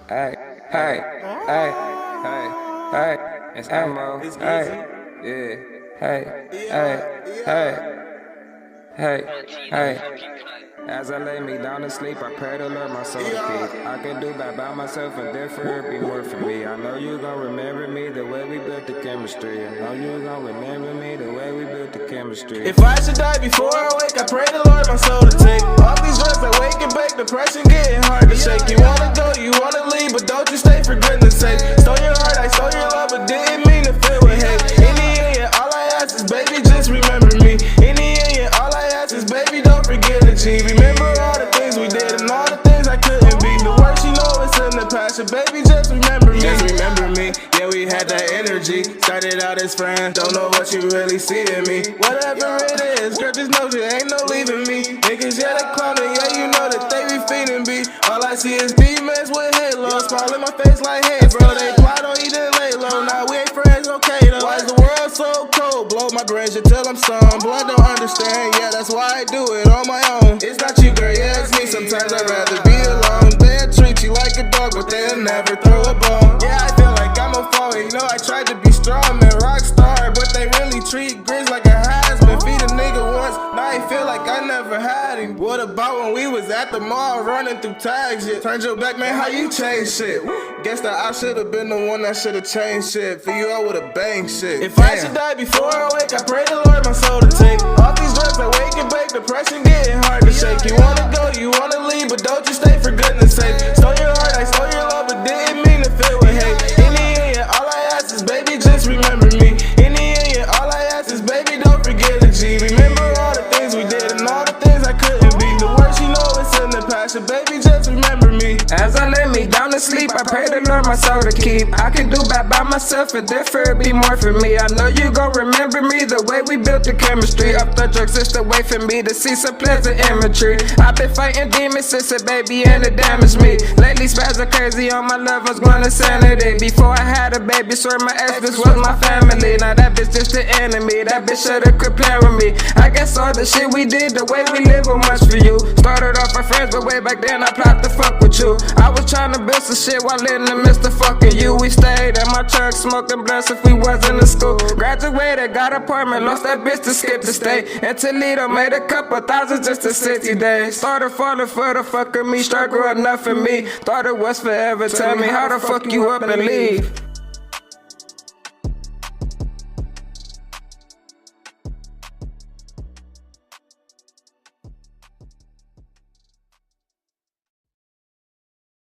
Hey, hey, hey, hey, hey, it's ammo. Hey, yeah, hey, hey. As I lay me down to sleep, I pray to Lord my soul to keep. I can do that by myself and therefore it be more for me. I know you gon' remember me the way we built the chemistry. I know you gon' remember me the way we built the chemistry. If I should die before I wake, I pray the Lord my soul to take. All these drugs that wake and bake, depression getting hard to shake. You wanna go, you wanna leave, but don't you stay for goodness sake. Stole your heart, I stole your love, but didn't mean to feel with hate. In the end, all I ask is, baby, just remember me. In the end, all I ask is, baby, don't forget the G. Remember all the things we did and all the things I couldn't be. The worst, you know, it's in the past. So baby, just remember me. Just remember me. Yeah, we had that energy. Started out as friends. Don't know what you really see in me. Whatever it is, girl, just know there ain't no leaving me. Niggas, yeah, they clowning. Yeah, you know that they be feeding me. All I see is demons with halos. Smile in my face like, hey, bro, they plot on you, then lay low. Now we ain't friends, okay, though. Why is the world so cold? Blow my brains till I'm stoned. Blood don't understand, yeah, that's why I do it on my own. It's not you, girl, yeah, it's me. Sometimes I'd rather be alone. They'll treat you like a dog, but they'll never throw a bone. Yeah, I feel like I'm a foe. You know, I tried to be strong, man, rock star, but they really treat Grizzy like a has-been. Feed a nigga once, now I feel like I never had him. What about when we was at the mall running through tags? Yeah, turned your back, man, how you change shit? Guess that I should've been the one that should've changed shit. For you, I would've banged shit. If I should die before I wake, I pray the Lord my soul to take. All these drugs that wake and bake, depression getting hard to shake. You wanna go, you wanna leave, but don't you stay for goodness sake. Stole your heart, I stole your love, but didn't mean to feel with hate. In the end, all I ask is, baby, just remember me. In the end, all I ask is, baby, don't forget the G. Remember all the things we did and all the things I couldn't be. The worst, you know, it's in the past, so baby, just remember me. As I lay me down to sleep, I pray to Lord my soul to keep. I can do bad by myself and therefore it be more for me. I know you gon' remember me the way we built the chemistry. Up the drugs, it's the way for me to see some pleasant imagery. I've been fighting demons since a baby and it damaged me. Lately spazzing crazy on my loved ones going insanity. Before I had a baby, swear my ex, this was my family. Now that bitch just the enemy, that bitch should've quit playing with me. I guess all the shit we did, the way we live was much for you. Started off our friends, but way back then I plotted to fuck with you. I was trying to build some shit while in the midst of fucking you. We stayed in my truck smoking blunts if we wasn't in school. Graduated, got an apartment, lost that bitch to skip the state. In Toledo, made a couple thousand just in 60 days. Started falling for the fuck of me, struggle enough for me. Thought it was forever, tell me how the fuck you up and leave.